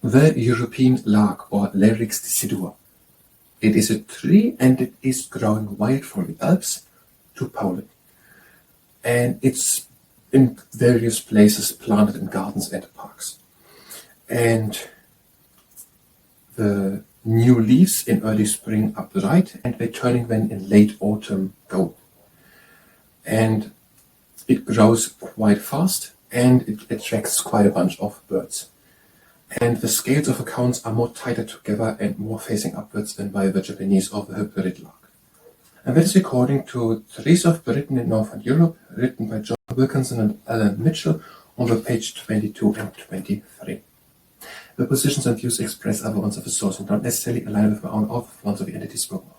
The European larch, or Larix decidua. It is a tree and it is growing wild from the Alps to Poland. And it's in various places planted in gardens and parks. And the new leaves in early spring are bright and they're turning when in late autumn gold. And it grows quite fast and it attracts quite a bunch of birds. And the scales of the cones are more tighter together and more facing upwards than by the Japanese or the hybrid larch. And that is according to Trees of Britain in Northern Europe, written by John Wilkinson and Alan Mitchell on the page 22 and 23. The positions and views expressed are the ones of the source and don't necessarily align with the own or the ones of the entity spoken of.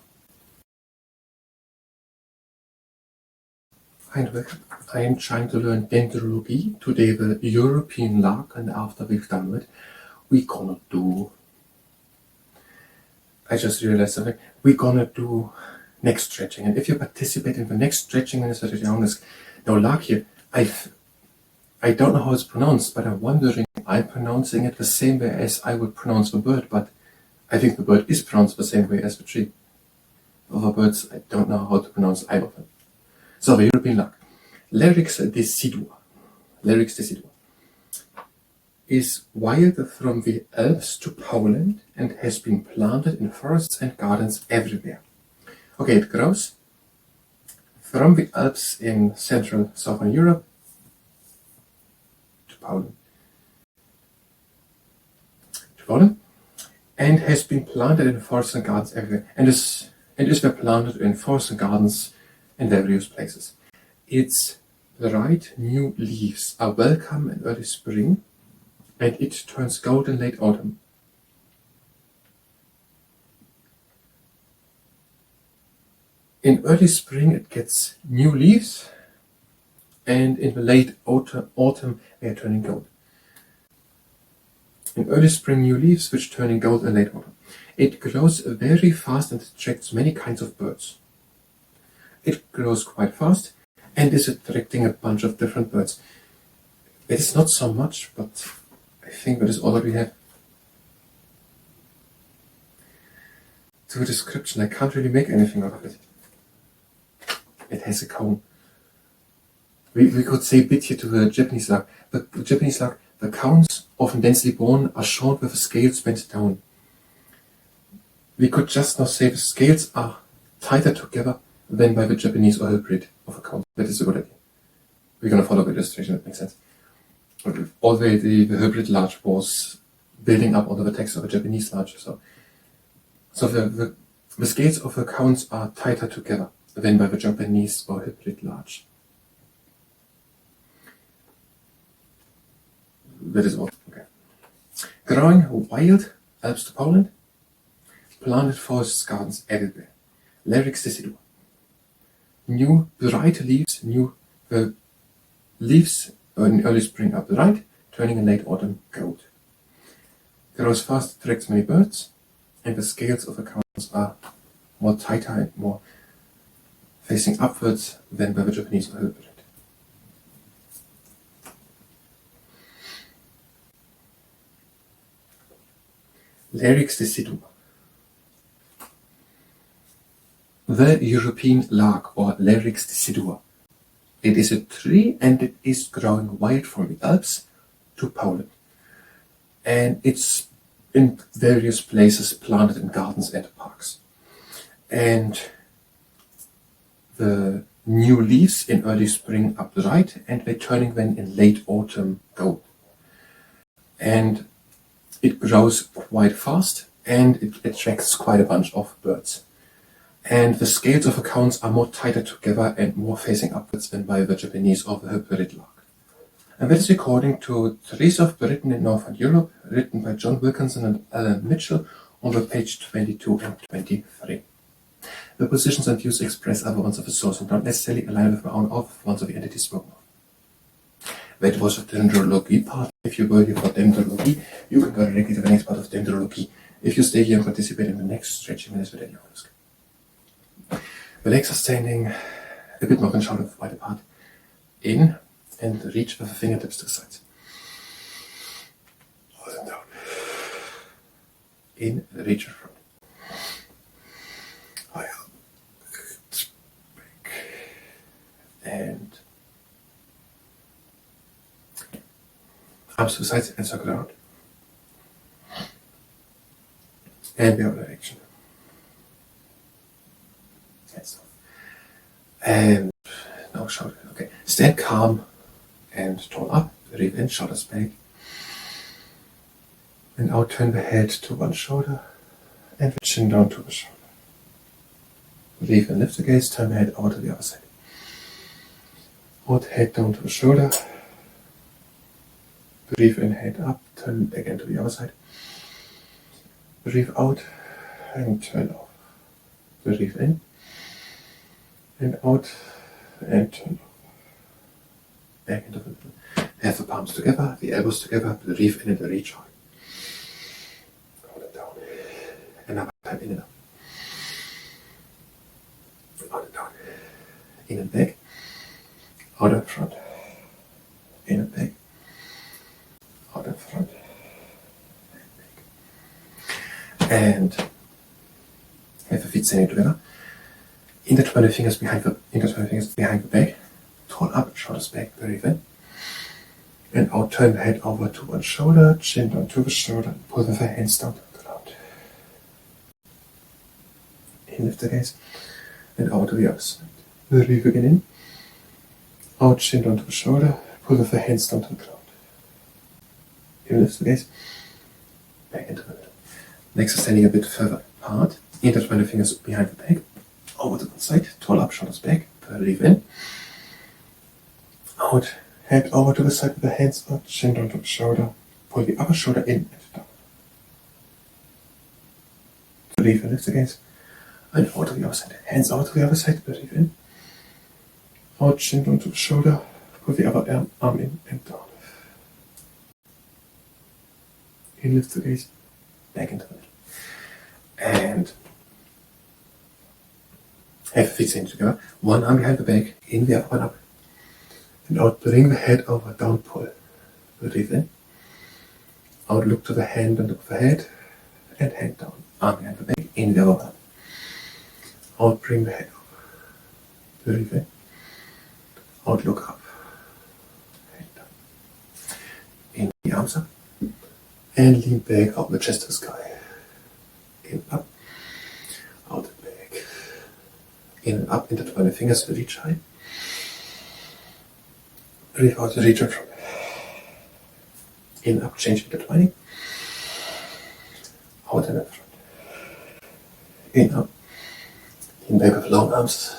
Hi and welcome. I am trying to learn Dendrology, today the European larch, and after we've done it, we're gonna do, I just realized something, we're gonna do Neckstretching. And if you participate in the Neckstretching, then it's that there's no larch here. I don't know how it's pronounced, but I'm wondering, I'm pronouncing it the same way as I would pronounce the bird, but I think the bird is pronounced the same way as the tree. Other birds, I don't know how to pronounce either of them. So the European larch, Larix decidua. Larix decidua is wild from the Alps to Poland and has been planted in forests and gardens everywhere. Okay, it grows from the Alps in central southern Europe to Poland, and has been planted in forests and gardens everywhere, and is planted in forests and gardens in various places. Its bright new leaves are welcome in early spring, and it turns gold in late autumn. In early spring it gets new leaves, and in the late autumn they are turning gold. In early spring, new leaves which turn in gold in late autumn. It grows very fast and attracts many kinds of birds. It grows quite fast and is attracting a bunch of different birds. It is not so much, but I think that is all that we have. To a description, I can't really make anything out of it. It has a cone. We could say a bit here to the Japanese larch. The Japanese larch, the cones, often densely borne, are short with the scales bent down. We could just now say the scales are tighter together than by the Japanese or hybrid of a cone. That is a good idea. We're going to follow the illustration, that makes sense. Although the hybrid larch was building up under the text of a Japanese larch. So the scales of the cones are tighter together than by the Japanese or hybrid larch. That is all. Okay. Growing wild, Alps to Poland, planted forests, gardens everywhere. Larix decidua. New bright leaves, the leaves in early spring are bright, turning in late autumn gold. Grows fast, attracts many birds, and the scales of the cones are more tighter and more facing upwards than by the Japanese or hybrid. Larix decidua. The European larch, or Larix decidua. It is a tree and it is growing wild from the Alps to Poland. And it's in various places planted in gardens and parks. And the new leaves in early spring are bright and they're turning when in late autumn gold. And it grows quite fast and it attracts quite a bunch of birds. And the scales of the cones are more tighter together and more facing upwards than by the Japanese or the hybrid larch. And that is according to Trees of Britain in Northern Europe, written by John Wilkinson and Alan Mitchell on the page 22 and 23. The positions and views expressed are the ones of the source and don't necessarily align with the own or the ones of the entity spoken of. That was the Dendrology part. If you were here for Dendrology, you can go directly to the next part of Dendrology. If you stay here and participate in the next stretching, then it's with any honest. The legs are standing a bit more than shoulder wide apart. In and reach with the fingertips to the sides. Hold them down. in, reach in front. Back. And arms to the sides and circle around. And the other direction. Yes. And now shoulder. Okay. Stand calm and tall up. Breathe in, shoulders back. And out, turn the head to one shoulder and the chin down to the shoulder. Breathe in, lift the gaze, turn the head over to the other side. Out, head down to the shoulder. Breathe in, head up, turn again to the other side. Breathe out and turn off. Breathe in and out and turn off. Back into the middle. Have the palms together, the elbows together. Breathe in and reach out. Hold it down. And up, time in and up. Out and down. In and back. Out and front. In and back. Out and front. And have the feet standing together. Intertwine the fingers behind the back. Tall up, shoulders back, breathe in. And out, turn the head over to one shoulder, chin down to the shoulder, and pull the hands down to the ground. In, lift the gaze, and out to the other side. Breathe again in. Out, chin down to the shoulder, pull the hands down to the ground. In, lift the gaze, back into the middle. Next is standing a bit further apart. Intertwine the fingers behind the back. Over to one side. Tall up, shoulders back. Breathe in. Out. Head over to the side with the hands up. Chin down to the shoulder. Pull the other shoulder in and down. Breathe in. Lift the gaze. And over to the other side. Hands over to the other side. Breathe in. Out. Chin down to the shoulder. Pull the other arm in and down. In. Lift the gaze. Back into the middle. And have the feet standing together. One arm behind the back, in the other one up. And out, bring the head over, down, pull. Breathe in. Out, look to the hand and look the head. And hand down. Arm behind the back, in the other one up. Out, bring the head over. Breathe in. Out, look up. Hand down. In, the arms up. And lean back, out the chest to the sky. In, up. Out and back. In and up, intertwine the fingers to reach high. Breathe out, reach in front. In, up, change intertwining. Out and in front. In, up. In, back with long arms.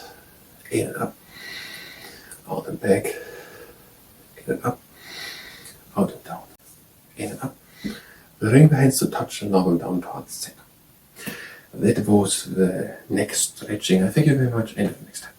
In and up. Out and back. In and up. Out and down. In and up. Bring the hands to touch and lower down towards the center. That was the neck stretching. I thank you very much and until next time.